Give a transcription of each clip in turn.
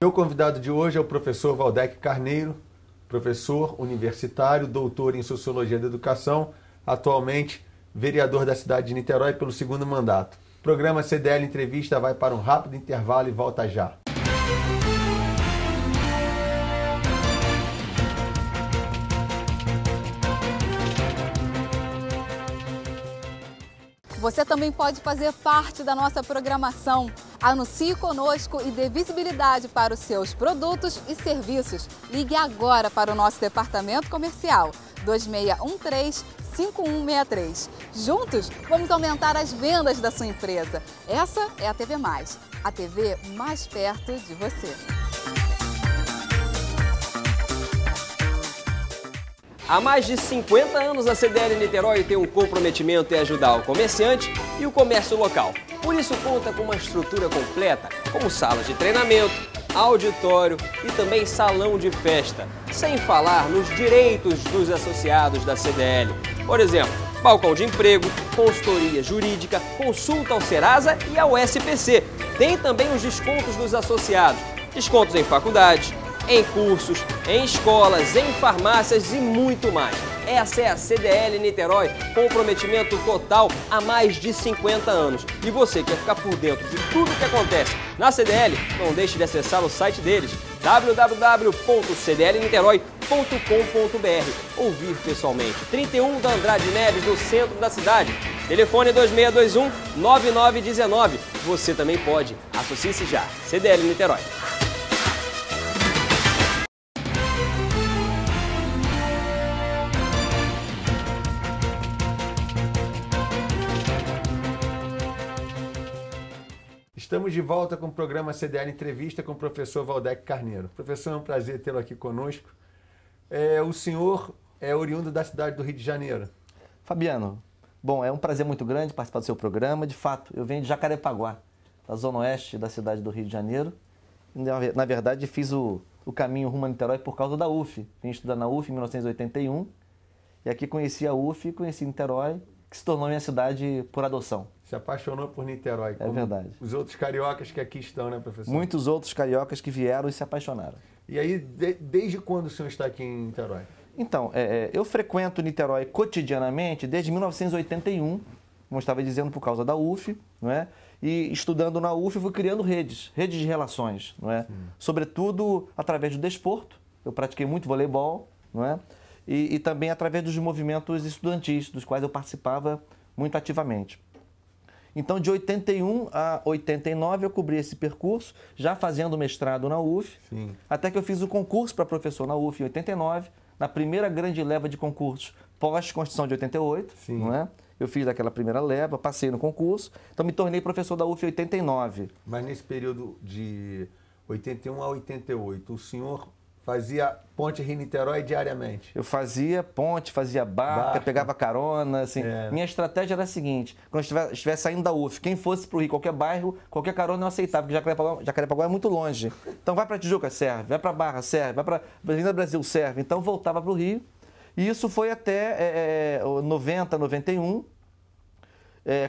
Meu convidado de hoje é o professor Valdec Carneiro, professor universitário, doutor em Sociologia da Educação, atualmente vereador da cidade de Niterói pelo segundo mandato. O programa CDL Entrevista vai para um rápido intervalo e volta já. Você também pode fazer parte da nossa programação. Anuncie conosco e dê visibilidade para os seus produtos e serviços. Ligue agora para o nosso departamento comercial 2613-5163. Juntos, vamos aumentar as vendas da sua empresa. Essa é a TV Mais, a TV mais perto de você. Há mais de 50 anos, a CDL Niterói tem um comprometimento em ajudar o comerciante e o comércio local. Por isso, conta com uma estrutura completa, como sala de treinamento, auditório e também salão de festa. Sem falar nos direitos dos associados da CDL. Por exemplo, balcão de emprego, consultoria jurídica, consulta ao Serasa e ao SPC. Tem também os descontos dos associados. Descontos em faculdades, em cursos, em escolas, em farmácias e muito mais. Essa é a CDL Niterói, comprometimento total há mais de 50 anos. E você quer ficar por dentro de tudo o que acontece na CDL? Não deixe de acessar o site deles, www.cdlniterói.com.br ou vir pessoalmente, 31 da Andrade Neves, no centro da cidade. Telefone 2621-9919. Você também pode. Associe-se já. CDL Niterói. Estamos de volta com o programa CDL Entrevista com o professor Valdec Carneiro. Professor, é um prazer tê-lo aqui conosco. O senhor é oriundo da cidade do Rio de Janeiro. Fabiano, bom, é um prazer muito grande participar do seu programa. De fato, eu venho de Jacarepaguá, da zona oeste da cidade do Rio de Janeiro. Na verdade, fiz o caminho rumo a Niterói por causa da UF. Vim estudar na UF em 1981 e aqui conheci a UF e conheci Niterói, que se tornou minha cidade por adoção. Se apaixonou por Niterói. É verdade. Os outros cariocas que aqui estão, né, professor? Muitos outros cariocas que vieram e se apaixonaram. E aí, desde quando o senhor está aqui em Niterói? Então, eu frequento Niterói cotidianamente desde 1981, como eu estava dizendo, por causa da UF, não é? E estudando na UF, eu fui criando redes de relações, não é? Sobretudo através do desporto. Eu pratiquei muito voleibol, não é? E também através dos movimentos estudantis, dos quais eu participava muito ativamente. Então, de 81 a 89, eu cobri esse percurso, já fazendo mestrado na UF, até que eu fiz o concurso para professor na UF em 89, na primeira grande leva de concursos pós-Constituição de 88, não é? Eu fiz aquela primeira leva, passei no concurso, então me tornei professor da UF em 89. Mas nesse período de 81 a 88, o senhor fazia ponte Rio-Niterói diariamente? Eu fazia ponte, fazia barca, pegava carona, assim. Minha estratégia era a seguinte: quando eu estivesse saindo da UF, quem fosse para o Rio, qualquer bairro, qualquer carona eu aceitava, porque Jacarepaguá é muito longe. Então vai para Tijuca, serve, vai para Barra, serve, vai para Avenida Brasil, serve. Então voltava para o Rio. E isso foi até 90, 91,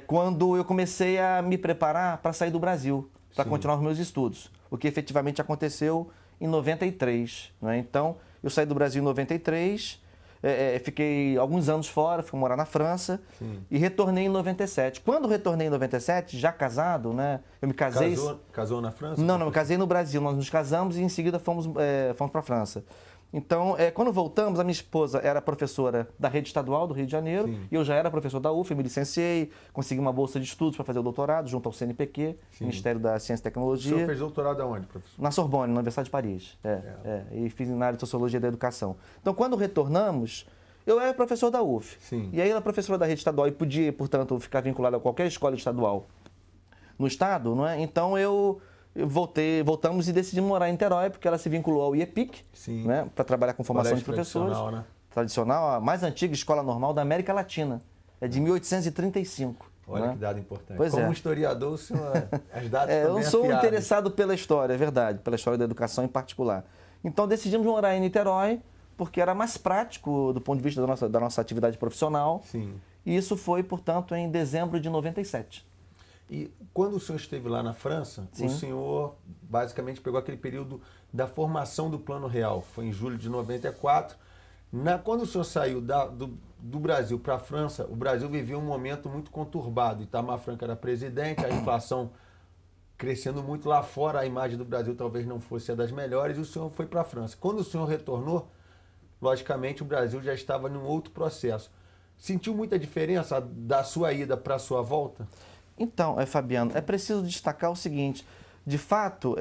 quando eu comecei a me preparar para sair do Brasil, para continuar os meus estudos. O que efetivamente aconteceu em 93, né? Então, eu saí do Brasil em 93, fiquei alguns anos fora, fui morar na França e retornei em 97. Quando retornei em 97, já casado, né? Eu me casei... Casou na França? Não, eu casei no Brasil. Nós nos casamos e em seguida fomos para a França. Então, quando voltamos, a minha esposa era professora da rede estadual do Rio de Janeiro e eu já era professor da UF, me licenciei, consegui uma bolsa de estudos para fazer o doutorado junto ao CNPq, Ministério da Ciência e Tecnologia. O senhor fez doutorado aonde, professor? Na Sorbonne, na Universidade de Paris. E fiz na área de Sociologia da Educação. Então, quando retornamos, eu era professor da UF. E aí, ela era professora da rede estadual e podia, portanto, ficar vinculada a qualquer escola estadual no estado, não é? Então, voltamos e decidimos morar em Niterói, porque ela se vinculou ao IEPIC, né, para trabalhar com formação de professores. Tradicional, a mais antiga escola normal da América Latina. É de 1835. Olha, né? que dado importante. Pois Como historiador, o senhor, as datas eu também sou afiadas. interessado pela história, é verdade, pela história da educação em particular. Então decidimos morar em Niterói, porque era mais prático do ponto de vista da nossa atividade profissional. Sim. E isso foi, portanto, em dezembro de 97. E quando o senhor esteve lá na França, Sim. o senhor basicamente pegou aquele período da formação do Plano Real. Foi em julho de 94. Quando o senhor saiu do Brasil para a França, o Brasil vivia um momento muito conturbado. Itamar Franco era presidente, a inflação crescendo muito lá fora, a imagem do Brasil talvez não fosse a das melhores, e o senhor foi para a França. Quando o senhor retornou, logicamente o Brasil já estava num outro processo. Sentiu muita diferença da sua ida para a sua volta? Então, Fabiano, é preciso destacar o seguinte, de fato,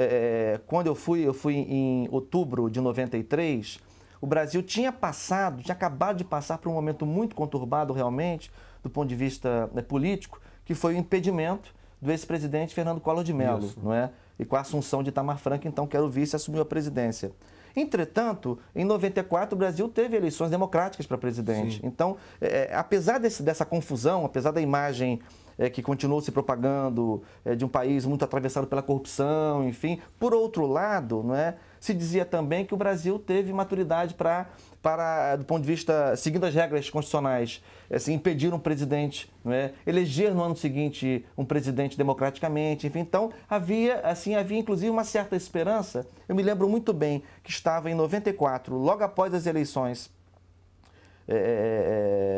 quando eu fui em outubro de 93, o Brasil tinha acabado de passar por um momento muito conturbado realmente, do ponto de vista político, que foi o impedimento do ex-presidente Fernando Collor de Mello, não é? E com a assunção de Itamar Franco, então, que era o vice, assumiu a presidência. Entretanto, em 94, o Brasil teve eleições democráticas para presidente. Sim. Então, apesar dessa confusão, apesar da imagem que continuou se propagando de um país muito atravessado pela corrupção, enfim, por outro lado, não é, se dizia também que o Brasil teve maturidade para, do ponto de vista, seguindo as regras constitucionais, assim, impedir um presidente, não é, eleger no ano seguinte um presidente democraticamente, enfim. Então, havia inclusive uma certa esperança. Eu me lembro muito bem que estava em 94, logo após as eleições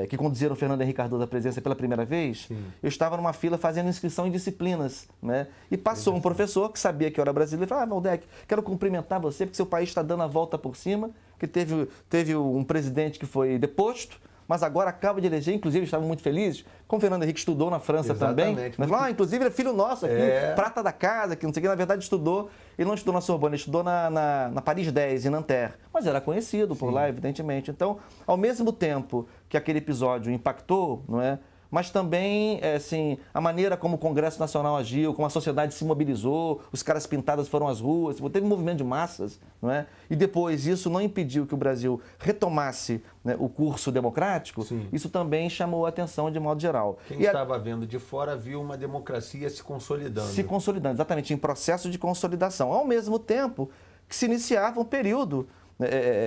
que conduziram o Fernando Henrique Cardoso à presidência pela primeira vez. Sim. Eu estava numa fila fazendo inscrição em disciplinas, né? E passou um professor que sabia que eu era brasileiro e falou: Valdec, quero cumprimentar você porque seu país está dando a volta por cima, que teve um presidente que foi deposto, mas agora acaba de eleger, inclusive estavam muito felizes, como o Fernando Henrique estudou na França também. Mas, inclusive, ele é filho nosso aqui, prata da casa, que não sei o que, na verdade estudou, ele não estudou na Sorbonne, ele estudou na Paris 10, em Nanterre, mas era conhecido por lá, evidentemente. Então, ao mesmo tempo que aquele episódio impactou, não é? Mas também, assim, a maneira como o Congresso Nacional agiu, como a sociedade se mobilizou, os caras pintados foram às ruas, teve um movimento de massas, não é? E depois isso não impediu que o Brasil retomasse, né, o curso democrático. Sim. Isso também chamou a atenção de modo geral. Quem estava vendo de fora viu uma democracia se consolidando. Se consolidando, exatamente, em processo de consolidação. Ao mesmo tempo que se iniciava um período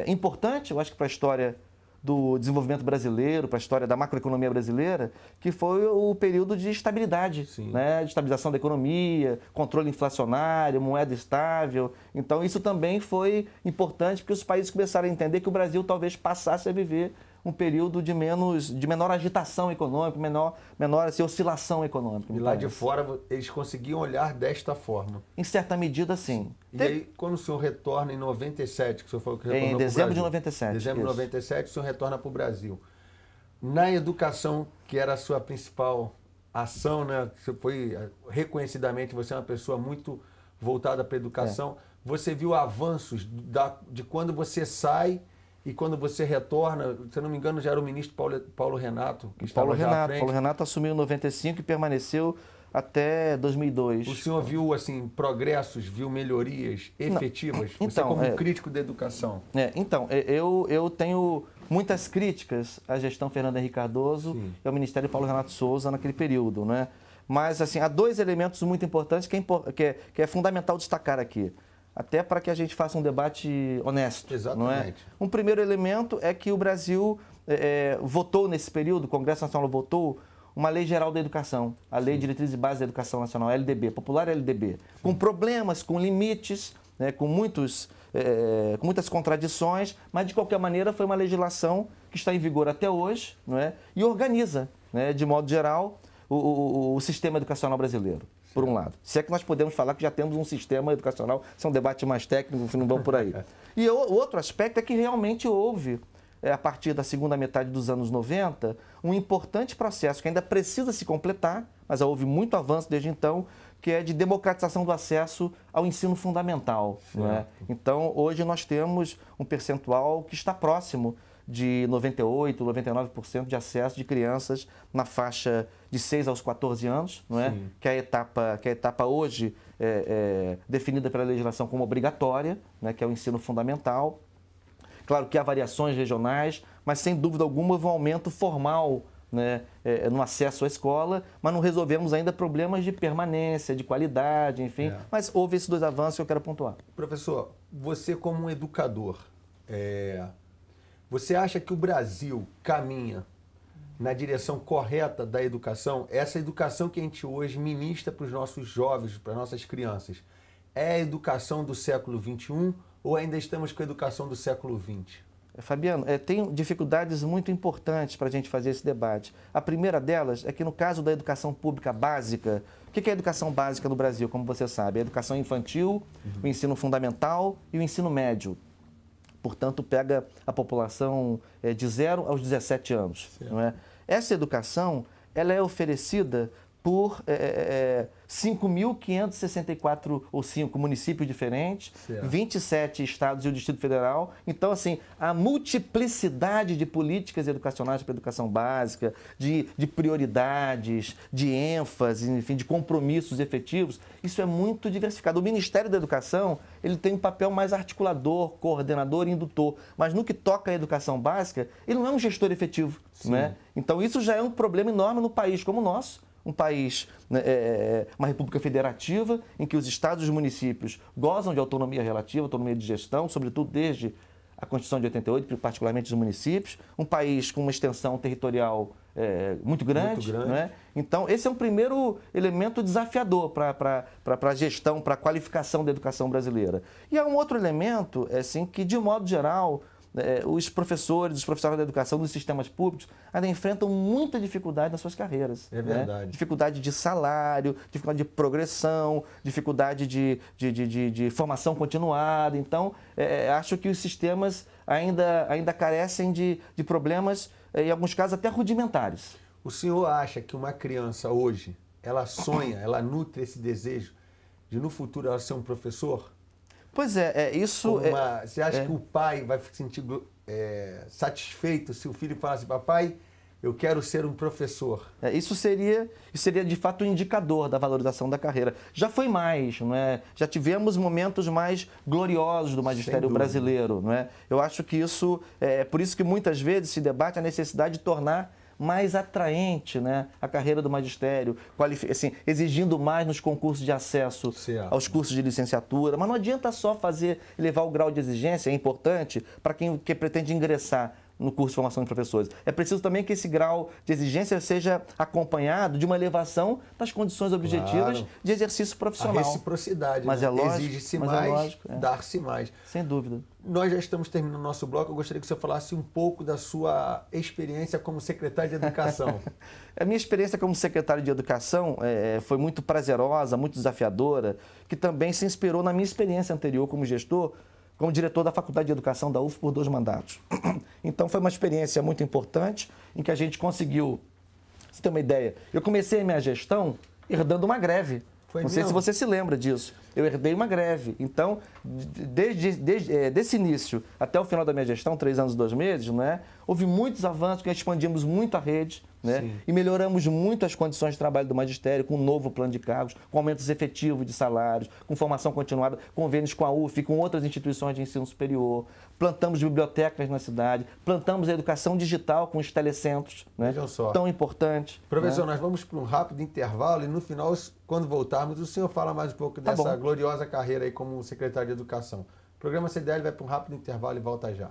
importante, eu acho que para a história do desenvolvimento brasileiro, para a história da macroeconomia brasileira, que foi o período de estabilidade, né? De estabilização da economia, controle inflacionário, moeda estável. Então, isso também foi importante porque os países começaram a entender que o Brasil talvez passasse a viver um período de menor agitação econômica, menor assim, oscilação econômica. E lá de fora eles conseguiam olhar desta forma? Em certa medida, sim. E aí, quando o senhor retorna em 97, que o senhor falou que retornou em dezembro de 97. Dezembro de 97, o senhor retorna para o Brasil. Na educação, que era a sua principal ação, né? Você foi, reconhecidamente, você é uma pessoa muito voltada para a educação. Você viu avanços de quando você sai e quando você retorna, se eu não me engano, já era o ministro Paulo Renato, que estava já à frente. Paulo Renato assumiu em 95 e permaneceu até 2002. O senhor viu, assim, progressos, viu melhorias efetivas? Você como crítico da educação. Então, eu tenho muitas críticas à gestão Fernando Henrique Cardoso e ao Ministério Paulo Renato Souza naquele período, né? Mas, assim, há dois elementos muito importantes que é fundamental destacar aqui, até para que a gente faça um debate honesto. Exatamente. Não é? Um primeiro elemento é que o Brasil votou nesse período, o Congresso Nacional votou uma Lei Geral da Educação, a Lei de Diretrizes e Bases da Educação Nacional, LDB, popular LDB, com problemas, com limites, né, com muitas contradições, mas de qualquer maneira foi uma legislação que está em vigor até hoje, não é? E organiza, né, de modo geral, o sistema educacional brasileiro, por um lado. Se é que nós podemos falar que já temos um sistema educacional, isso é um debate mais técnico, não vamos por aí. E o outro aspecto é que realmente houve, a partir da segunda metade dos anos 90, um importante processo que ainda precisa se completar, mas houve muito avanço desde então, que é de democratização do acesso ao ensino fundamental. Não é? Então, hoje nós temos um percentual que está próximo de 98%, 99% de acesso de crianças na faixa de 6 aos 14 anos, não é? Que é a etapa hoje definida pela legislação como obrigatória, né? Que é o ensino fundamental. Claro que há variações regionais, mas sem dúvida alguma houve um aumento formal, né, no acesso à escola, mas não resolvemos ainda problemas de permanência, de qualidade, enfim. Mas houve esses dois avanços que eu quero pontuar. Professor, você como um educador, você acha que o Brasil caminha na direção correta da educação? Essa educação que a gente hoje ministra para os nossos jovens, para as nossas crianças, é a educação do século XXI ou ainda estamos com a educação do século XX? Fabiano, tem dificuldades muito importantes para a gente fazer esse debate. A primeira delas é que no caso da educação pública básica, o que é a educação básica no Brasil, como você sabe? É a educação infantil, o ensino fundamental e o ensino médio. Portanto, pega a população de 0 aos 17 anos. Não é? Essa educação ela é oferecida por 5.564 ou 5 municípios diferentes, certo. 27 estados e o Distrito Federal. Então, assim, a multiplicidade de políticas educacionais para a educação básica, de prioridades, de ênfase, enfim, de compromissos efetivos, isso é muito diversificado. O Ministério da Educação, ele tem um papel mais articulador, coordenador e indutor, mas no que toca à educação básica, ele não é um gestor efetivo, né? Então, isso já é um problema enorme no país como o nosso. Um país, uma república federativa, em que os estados e os municípios gozam de autonomia relativa, autonomia de gestão, sobretudo desde a Constituição de 88, particularmente os municípios. Um país com uma extensão territorial muito grande. Né? Então, esse é um primeiro elemento desafiador para a gestão, para a qualificação da educação brasileira. E há um outro elemento, assim, que, de um modo geral, os professores, os profissionais da educação dos sistemas públicos ainda enfrentam muita dificuldade nas suas carreiras. É verdade. Né? Dificuldade de salário, dificuldade de progressão, dificuldade de formação continuada. Então, acho que os sistemas ainda carecem de problemas, em alguns casos, até rudimentares. O senhor acha que uma criança hoje, ela sonha, ela nutre esse desejo de no futuro ela ser um professor? Pois isso... Você acha que o pai vai se sentir satisfeito se o filho falar assim, papai, eu quero ser um professor? Isso seria de fato um indicador da valorização da carreira. Já foi mais, não é? Já tivemos momentos mais gloriosos do magistério brasileiro, não é? Eu acho que isso, por isso que muitas vezes se debate a necessidade de tornar mais atraente, né, a carreira do magistério, assim, exigindo mais nos concursos de acesso aos cursos de licenciatura. Mas não adianta só elevar o grau de exigência, é importante para quem pretende ingressar no curso de formação de professores. É preciso também que esse grau de exigência seja acompanhado de uma elevação das condições objetivas de exercício profissional. A reciprocidade, mas né? É lógico, exige-se mais, dar-se mais. Sem dúvida. Nós já estamos terminando o nosso bloco. Eu gostaria que o senhor falasse um pouco da sua experiência como secretário de Educação. A minha experiência como secretário de Educação foi muito prazerosa, muito desafiadora, que também se inspirou na minha experiência anterior como gestor, como diretor da Faculdade de Educação da UF por 2 mandatos. Então, foi uma experiência muito importante em que a gente conseguiu, você ter uma ideia, eu comecei a minha gestão herdando uma greve. Não sei se você se lembra disso. Eu herdei uma greve. Então, desse início até o final da minha gestão, 3 anos e 2 meses, né, houve muitos avanços, que expandimos muito a rede, né, e melhoramos muito as condições de trabalho do magistério, com um novo plano de cargos, com aumentos efetivos de salários, com formação continuada, convênios com a UF, com outras instituições de ensino superior, plantamos bibliotecas na cidade, plantamos a educação digital com os telecentros, né, tão importante. Professor, né? Nós vamos para um rápido intervalo e no final, quando voltarmos, o senhor fala mais um pouco dessa gloriosa carreira aí como secretário de Educação. O programa CDL vai para um rápido intervalo e volta já.